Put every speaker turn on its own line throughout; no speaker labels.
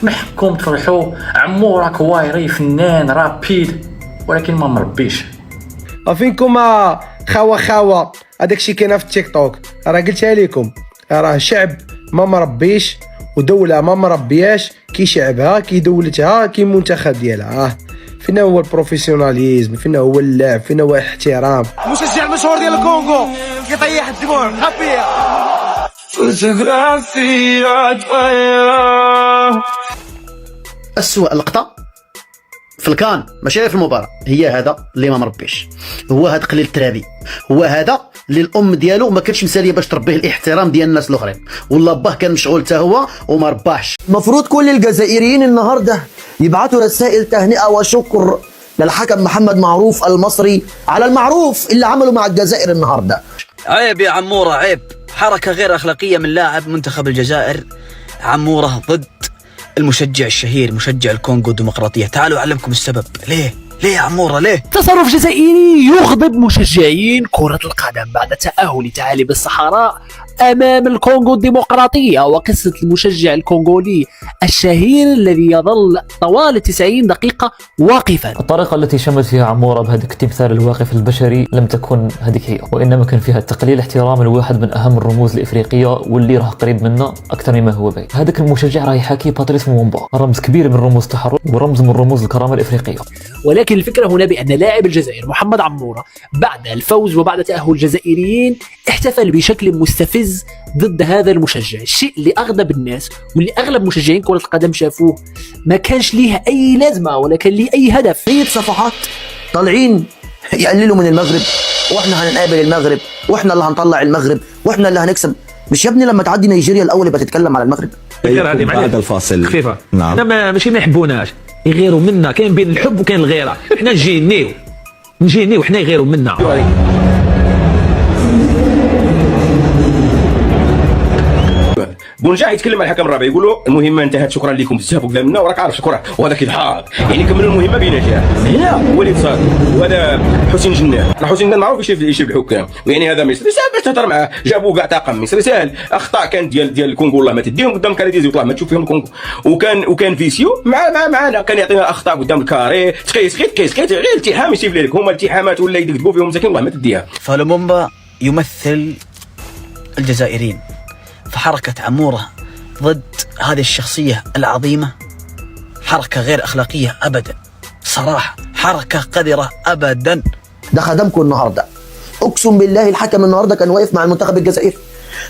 محكوم تفرحوا عمورة كوايري فنان رابيد ولكن ما مربيش.
فينكم خاوة هذاكشي كاين في التيك توك، راه قلتها لكم، راه شعب ما مربيش ودولة ما مربياش كي شعبها كي دولتها كي المنتخب ديالها. فين هو البروفيسيوناليزم؟ فين هو اللعب؟ فين هو الاحترام؟
المشجع المشهور ديال الكونغو كيطيح الجمهور خبيه.
أسوأ لقطة في الكان ماشي في المباراة هي هذا اللي ما مربيش، هو هذا قليل الترابي، هو هذا اللي الام ديالو ما كانتش مساليه باش تربيه الاحترام ديال الناس الاخرين، والله باه كان مشغول حتى هو وما رباحش.
المفروض كل الجزائريين النهارده يبعثوا رسائل تهنئه وشكر للحكم محمد معروف المصري على المعروف اللي عمله مع الجزائر النهارده.
عيب يا عمورة، عيب، حركة غير أخلاقية من لاعب منتخب الجزائر. عمورة ضد المشجع الشهير مشجع الكونغو الديمقراطية. تعالوا أعلمكم السبب. ليه يا عمورة ليه؟
تصرف جزائري يغضب مشجعين كرة القدم بعد تأهل ثعالب الصحراء أمام الكونغو الديمقراطية، وقصة المشجع الكونغولي الشهير الذي يظل طوال 90 دقيقة واقفا.
الطريقة التي شمت فيها عمورة بهذاك التمثال الواقف البشري لم تكن هذيك هي، وإنما كان فيها تقليل احترام لواحد من أهم الرموز الإفريقية واللي راه قريب منا أكثر مما هو باين. هذاك المشجع راه يحاكي باتريس مومبا، رمز كبير من رموز التحرر ورمز من رموز الكرامة الإفريقية.
ولكن الفكرة هنا بأن لاعب الجزائر محمد عمورة بعد الفوز وبعد تأهل الجزائريين احتفل بشكل مستفز ضد هذا المشجع، الشيء اللي أغضب الناس واللي أغلب مشجعين كرة القدم شافوه ما كانش ليه أي لازمة ولا كان ليه أي هدف.
في صفحات طالعين يقللوا من المغرب، واحنا هنقابل المغرب، واحنا اللي هنطلع المغرب، واحنا اللي هنكسب. مش يا ابني لما تعدي نيجيريا الأول يبقى تتكلم على المغرب؟
بعد الفاصل خفيفة. نعم. احنا ماشي ما يحبوناش، يغيروا منا. كاين بين الحب وكاين الغيرة. احنا نجي نيو حنا يغيروا منا.
بونجاح يتكلم على الحكم الرابع يقول له المهمه انتهت، شكرا لكم بزاف قدامنا وراك عارف شكرا، وهذا كيضحك يعني كملوا المهمه بنجاح. هنا وليد صاد وهذا حسين جنان، حسين جنان معروف يشيب الحكام، يعني هذا مصري سهل باش تهضر معاه، جابوا كاع طاقم مصري سهل. اخطاء كانت ديال الكونغو والله ما تديهم قدام كاريديزي وطلع ما تشوف فيهم الكونغو، وكان فيسيو معنا كان يعطينا اخطاء قدام الكاري، تقيس غير التحام يسيب لك، هما التحامات ولا يدقدقوا فيهم مساكين والله ما تديها.
فلومومبا يمثل الجزائريين، فحركة عمورة ضد هذه الشخصية العظيمة حركة غير أخلاقية أبدا، صراحة حركة قذرة أبدا.
ده خدمكم النهارده، اقسم بالله الحكم النهارده كان واقف مع المنتخب الجزائري،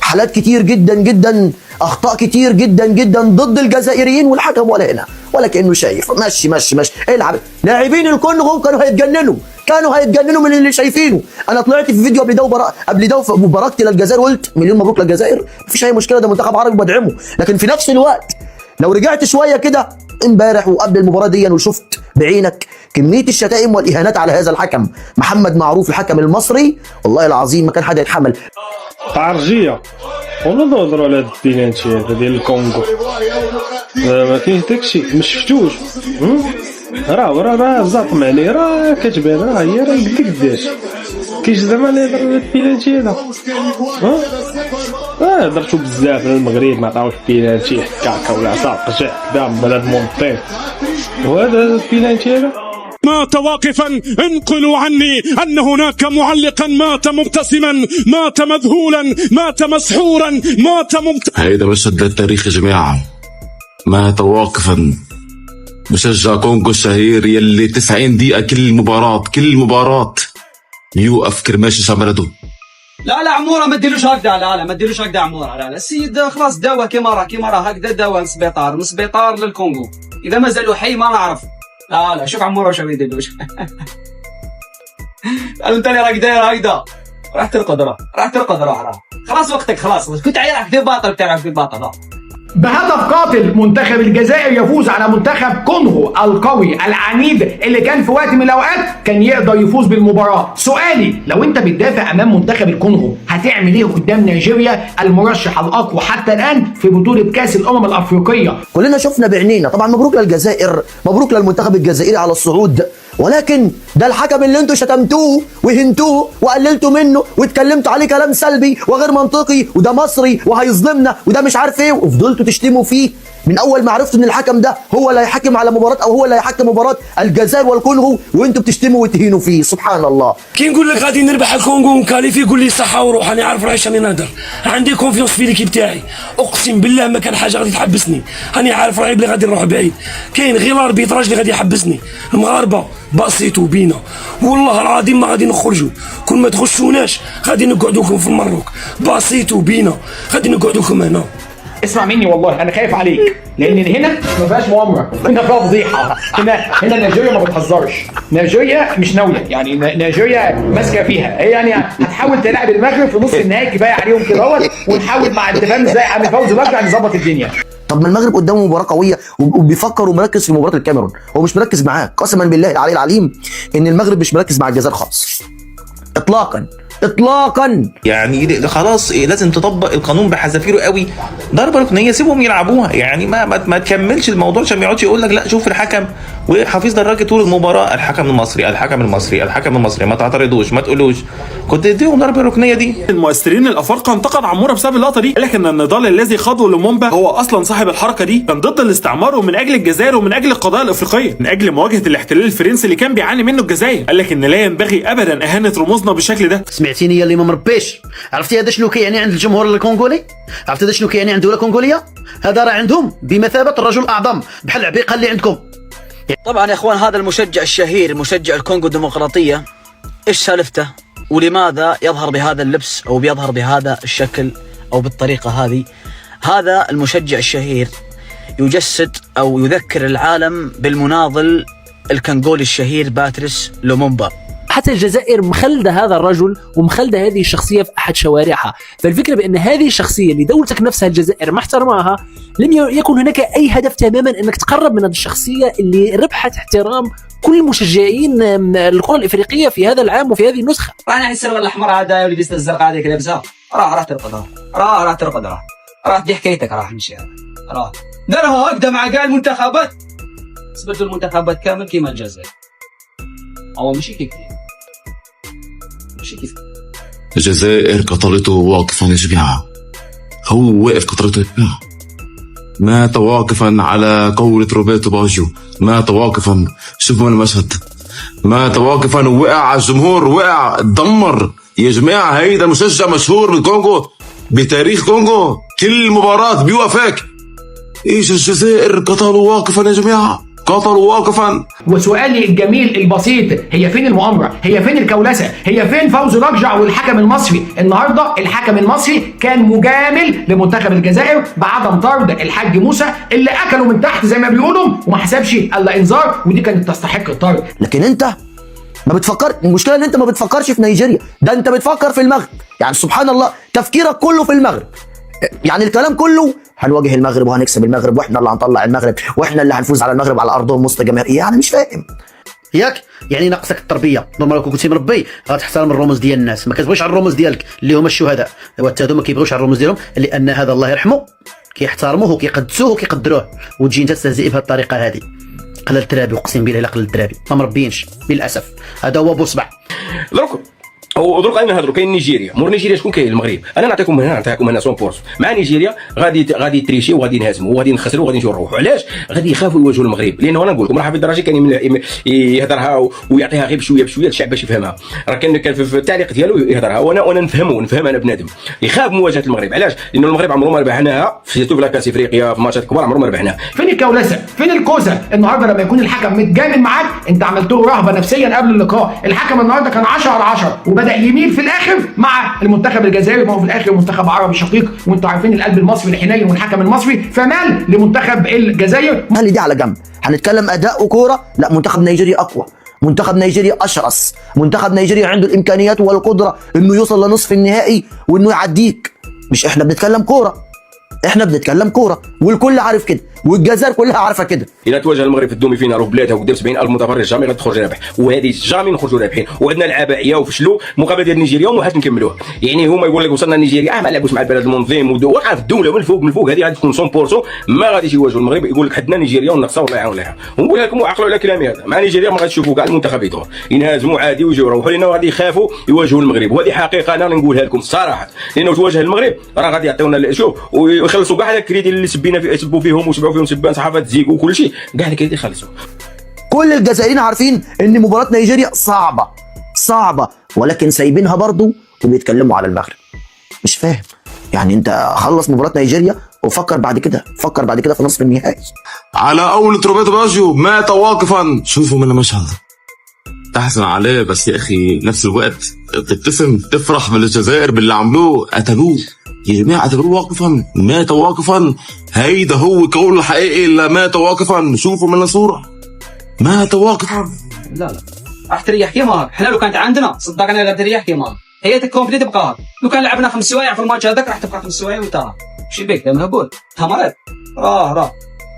حالات كتير جدا جدا، اخطاء كتير جدا جدا ضد الجزائريين، والحكم ولا هنا ولا كانه شايف. ماشي العب. لاعبين الكونغو كانوا هيتجننوا من اللي شايفينه. انا طلعت في فيديو قبل ده وباركت للجزائر وقلت مليون مبروك للجزائر، مفيش اي مشكله، ده منتخب عربي بدعمه. لكن في نفس الوقت لو رجعت شويه كده امبارح وقبل المباراه دي وشفت بعينك كميه الشتائم والاهانات على هذا الحكم محمد معروف الحكم المصري، والله العظيم ما كان حد يتحمل.
تعرجيه والله نهضروا على هاد البيلانتي هذا ديال الكونغو، ما كاينش داكشي ما شفتوش. راه زاط معني، راه كتبان، هي قداش كاينش زعما اللي يهضر على البيلانتي هذا. هضرتو بزاف على المغرب ما عطاوش بيلانتي هكاكا ولا عصا قشع قدام بلد مونطين، وهذا البيلانتي هذا.
مات واقفا، انقلوا عني أن هناك معلقا مات مبتسما، مات مذهولا، مات مسحورا، مات
هيدا مشهد للتاريخ يا جماعة. مات واقفا مشجع كونغو الشهير يلي 90 دقيقة كل مباراة يوقف كرماش بلده.
لا عمورة ما ديروش هكذا، لا ما ديروش هكذا عمورة، لا السيد خلاص داوى كيما راه هكذا داوى من سبيطار للكونغو. إذا مازالوا حي ما نعرف. لا شوف عمورة واش يديروش. انت اللي راك داير هكذا راح ترقد راه خلاص وقتك خلاص، كنت راح في باطل بتاعك في باطل.
بهدف قاتل منتخب الجزائر يفوز على منتخب كونغو القوي العنيد اللي كان في وقت من الاوقات كان يقدر يفوز بالمباراه. سؤالي، لو انت بتدافع امام منتخب الكونغو هتعمل ايه قدام نيجيريا المرشح الاقوى حتى الان في بطوله كاس الامم الافريقيه؟
كلنا شفنا بعينينا. طبعا مبروك للجزائر، مبروك للمنتخب الجزائري على الصعود، ولكن ده الحكم اللي انتوا شتمتوه وهنتوه وقللتوا منه واتكلمتوا عليه كلام سلبي وغير منطقي، وده مصري وهيظلمنا وده مش عارف ايه، وفضلتوا تشتموا فيه من اول ما عرفتوا ان الحكم ده هو اللي هيحكم على مباراه او هو اللي هيحكم مباراه الجزائر والكونغو وانتوا بتشتموا وتهينوا فيه. سبحان الله.
كي نقول لك غادي نربح الكونغو ونكاليفي يقول لي صحه وروح، انا عارف رايش راني نهضر، عندي كونفيونس في ليكيب تاعي، اقسم بالله ما كان حاجه غادي تحبسني، راني عارف رايي بلي غادي نروح بعيد، كاين غير الاربيتراج اللي غادي يحبسني. المغاربه بسيطوا بينا والله العظيم ما غادي نخرجوا، كل ما تخشوناش غادي نقعدوكم في المروك، بسيطوا بينا غادي نقعدوكم هنا.
اسمع مني والله انا خايف عليك، لان هنا ما فيهاش مؤامره، هنا فيها فضيحه. هنا نيجيريا ما بتهزرش، نيجيريا مش ناويه، يعني نيجيريا ماسكه فيها، هي يعني هتحاول تلاعب المغرب في نص النهائي كفايه عليهم كده، ونحاول مع التفاهم ازاي عم فوزي برجع نظبط الدنيا.
طب ما المغرب قدامه مباراه قويه وبيفكر ومركز في مباراه الكاميرون، هو مش مركز معاك قسما بالله العلي العليم ان المغرب مش مركز مع الجزائر خالص اطلاقا اطلاقا.
يعني خلاص لازم تطبق القانون بحذافيره قوي. ضربه ركنيه سيبهم يلعبوها، يعني ما تكملش الموضوع عشان ما يقعدش يقول لك لا شوف الحكم وحفيظ دراجي طول المباراه الحكم المصري الحكم المصري الحكم المصري، ما تعترضوش ما تقولوش، كنت اديهم ضربه ركنيه دي.
المؤثرين الافارقه انتقد عموره بسبب اللقطه دي، قال لك ان النضال الذي خاضه لومومبا هو اصلا صاحب الحركه دي كان ضد الاستعمار ومن اجل الجزائر ومن اجل القضايا الافريقيه، من اجل مواجهه الاحتلال الفرنسي اللي كان بيعاني منه الجزائر. قال لك ان لا ينبغي ابدا اهانه رموزنا بالشكل ده.
سمعتيني يا اللي ما مربيش، عرفتي هذا شنو كيعني عند الجمهور الكونغولي؟ عرفتي هذا شنو كيعني عند الدوله الكونغوليه؟ هذا راه عندهم بمثابه الرجل الاعظم بحال العبيقه اللي عندكم.
طبعا يا اخوان هذا المشجع الشهير مشجع الكونغو الديمقراطيه ايش سالفته؟ ولماذا يظهر بهذا اللبس او بيظهر بهذا الشكل او بالطريقه هذه؟ هذا المشجع الشهير يجسد او يذكر العالم بالمناضل الكنغولي الشهير باتريس لومومبا.
حتى الجزائر مخلدة هذا الرجل ومخلدة هذه الشخصية في أحد شوارعها، فالفكرة بأن هذه الشخصية اللي دولتك نفسها الجزائر ما احترمها، لم يكن هناك أي هدف تماما أنك تقرب من هذه الشخصية اللي ربحت احترام كل مشجعين الكرة الإفريقية في هذا العام وفي هذه النسخة.
راح السروال الأحمر هذا ولبست الزرقاء هذيك لابسها، راح ترقد، راح ترقد، راح دي حكايتك، راح نمشي، راح دارها هكذا مع قال المنتخبات، سبتوا المنتخبات كامل كيما الجزائر، أو مشي كيف
الجزائر قتلته واقفا يا جماعة، هو واقف قتلته مات واقفا على قولة روبرتو باجيو، مات واقفا. شوفوا المشهد، مات واقفا ووقع على الجمهور، وقع دمر يا جماعة. هيدا مشجع مشهور بالكونغو بتاريخ كونغو، كل مباراة بيوقفك. ايش الجزائر قتلوا واقفا يا جماعة، قتلوا واقفا.
وسؤالي الجميل البسيط، هي فين المؤامره؟ هي فين الكولسه؟ هي فين فوزي رجع والحكم المصري؟ النهارده الحكم المصري كان مجامل لمنتخب الجزائر بعدم طرد الحاج موسى اللي اكله من تحت زي ما بيقولوا وما حسبش الا انذار، ودي كانت تستحق الطرد.
لكن انت ما بتفكر، المشكله ان انت ما بتفكرش في نيجيريا، ده انت بتفكر في المغرب. يعني سبحان الله تفكيرك كله في المغرب، يعني الكلام كله هنواجه المغرب وهنكسب المغرب واحنا اللي هنطلع المغرب واحنا اللي هنفوز على المغرب على ارضهم وسط جماهير. يعني مش فاهم
ياك، يعني ناقصك التربيه. نورمال كون كنتي مربي غتحترم الرموز ديال الناس، ما كتبغيش على الرموز ديالك اللي هما الشهداء، وحتى هادو ما كيبغيوش على الرموز ديالهم لان هذا الله يرحمه كيحترموه وكيقدسوه وكيقدروه، وتجي انت تستهزئ بهذه الطريقه هذه. قلل الترابي، اقسم بالله الا قلل الترابي، ما مربيينش للاسف. هذا هو بوصبع.
ودروك انا نهضروا كاين نيجيريا، مور نيجيريا شكون كاين؟ المغرب. انا نعطيكم هنا 100% مع نيجيريا غادي تريشي وغادي نهزموا وغادي نخسروا وغادي نجيو نروحوا. علاش؟ غادي يخافوا يواجهوا المغرب، لانه انا نقول لكم راه حفيظ الدراجي كان يهضرها ويعطيها غير بشويه بشويه للشعب باش يفهمها، راه كان في التعليق ديالو يهضرها، وانا نفهم انا بنادم يخاف مواجهه المغرب. علاش؟ لانه المغرب عمره ما ربحناها في كاس افريقيا في ماتشات كبار، عمره ما ربحناها.
فين الكولسه؟ فين الكوسه؟ النهارده لما يكون الحكم متجامل معاك انت عملت له رهبه نفسيا قبل اللقاء، الحكم النهارده كان 10/10 وبدا يميل في الاخر مع المنتخب الجزائري، ما هو في الاخر منتخب عربي شقيق، وانتوا عارفين القلب المصري الحنين والحكم المصري، فمال لمنتخب الجزائر.
خلي دي على جنب، هنتكلم اداء وكوره. لا، منتخب نيجيريا اقوى، منتخب نيجيريا اشرس، منتخب نيجيريا عنده الامكانيات والقدره انه يوصل لنصف النهائي وانه يعديك. مش احنا بنتكلم كوره، احنا بنتكلم كوره والكل عارف كده والجزائر كلها عارفه كده.
اذا تواجه المغرب في الدومي فينال وبلادها وقدام 70,000 متفرج جامي غتخرج رابح، وهذه جامي نخرجوا رابحين. وعندنا العبائيه وفشلوا المقابله ديال نيجيريا وما حاش نكملوها. يعني هما يقول لك وصلنا نيجيريا ما لعبوش مع البلد المنظم وقع في الدوله من الفوق هذه غادي تكون 100% ما غاديش يواجهوا المغرب. يقول لك حدنا نيجيريا ونقصوا الله يعاون لها. ونقول لكم وعقلوا على كلامي هذا، مع نيجيريا ما غاديش تشوفوا كاع المنتخب يدور ينهزموا عادي ويجيو يروحوا لنا وغادي يخافوا يواجهوا المغرب. وهذه حقيقه انا نقولها لكم الصراحه، لانه تواجه المغرب راه غادي يعطيونا شوف ويخلصوا كاع هذا الكريدي اللي سبوا فيهم وسبعوا طلعوا فيهم تبان صحافه زيكو وكل شيء كاع اللي كيدير خلصوا.
كل الجزائريين عارفين ان مباراه نيجيريا صعبه ولكن سايبينها برضو وبيتكلموا على المغرب. مش فاهم يعني انت خلص مباراه نيجيريا وفكر بعد كده في نصف النهائي.
على اول روبرتو باجيو مات واقفا. شوفوا من المشهد تحزن عليه، بس يا اخي نفس الوقت تبتسم تفرح من الجزائر باللي عملوه. قتلوه يا جماعه، قتلوه واقفا، مات واقفا. هيدا هو قول الحقيقي اللي مات واقفا. شوفوا من الصوره مات واقفا.
لا راح تريح كيما احنا لو كانت عندنا صدقني لا تريح كيما هي الكومبلي تبقى. لو كان لعبنا 5 سوايع في الماتش هذاك راح تبقى 5 سوايع وانتهى. شي بيك ده مهبول مريض. راه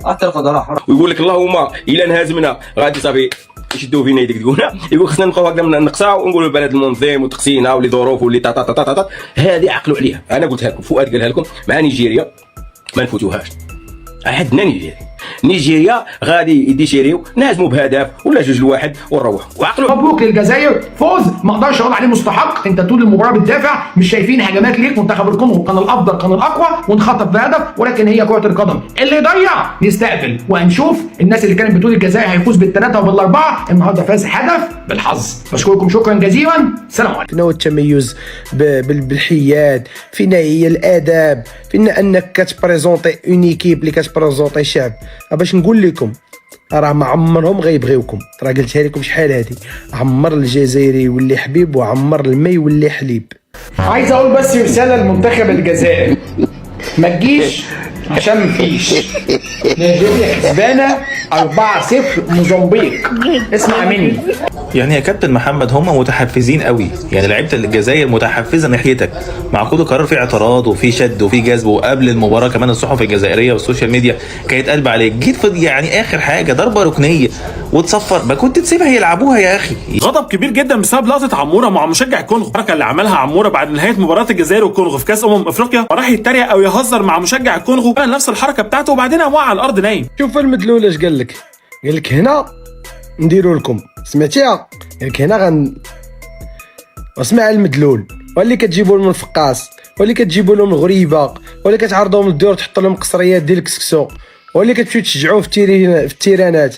الترفض راه
ويقول لك اللهم الا انهزمنا غادي صافي يشدوا فينا يديك تقولنا. يقول خصنا نبقاو هكذا نقصاو ونقولوا البلد المنظم وتقسينا ولي ظروف ولي تا هذه عقلوا عليها. انا قلتها لكم، فؤاد قالها لكم مع نيجيريا ما نفوتوهاش. عندنا نيجيريا غادي يديشيريو نهزموا بهدف ولا 2-1 ونروحوا وعقلوا.
مبروك للجزائر، فوز ما اقدرش اقول عليه مستحق. انت طول المباراه بتدافع، مش شايفين هجمات ليك. منتخب الكونغو كان الافضل كان الاقوى ونخطف بهدف، ولكن هي كره القدم اللي يضيع يستقبل. وهنشوف الناس اللي كانت بتقول الجزائر هيفوز بال3 وبال4 النهارده فاز هدف بالحظ. بشكركم شكرا جزيلا، سلام عليكم.
فينا التميز بالحياد، فينا هي الاداب، فينا انك كتبريزونتي اون ايكيب اللي كتبريزونتي شعب. باش نقول لكم راه ما عمرهم غيبغيوكم. راه قلتها لكم شحال هادي، عمر الجزائري واللي حبيب وعمر المي واللي حليب.
عايز اقول بس رساله لمنتخب الجزائر، ما تجيش عشان مفيش. نيجيريا كسبانه 4-0 موزمبيق، اسمع مني.
يعني يا كابتن محمد هم متحفزين قوي، يعني لعيبه الجزائر متحفزه ناحيتك. مع كل قرار في اعتراض وفي شد وفي جذب، وقبل المباراه كمان الصحف الجزائريه والسوشيال ميديا كانت قلب عليك. جيت في يعني اخر حاجه ضربه ركنيه وتصفر، ما كنت تسيبها يلعبوها يا اخي.
غضب كبير جدا بسبب لقطه عموره مع مشجع الكونغو. الحركه اللي عملها عموره بعد نهايه مباراه الجزائر والكونغو في كاس افريقيا، وراح يتريق او يهزر مع مشجع الكونغو، عمل نفس الحركه بتاعته وبعدين وقع على الارض نايم.
شوف المدلول اش قال لك هنا نديروا لكم، سمعتيها؟ قال لك هنا اسمع المدلول، واللي كتجيبوا لهم الفقاس، واللي كتجيبوا لهم الغريبه، واللي كتعرضوهم للدور تحط لهم قصريات ديال الكسكسو، واللي كتمشيو تشجعوه في التيرانات.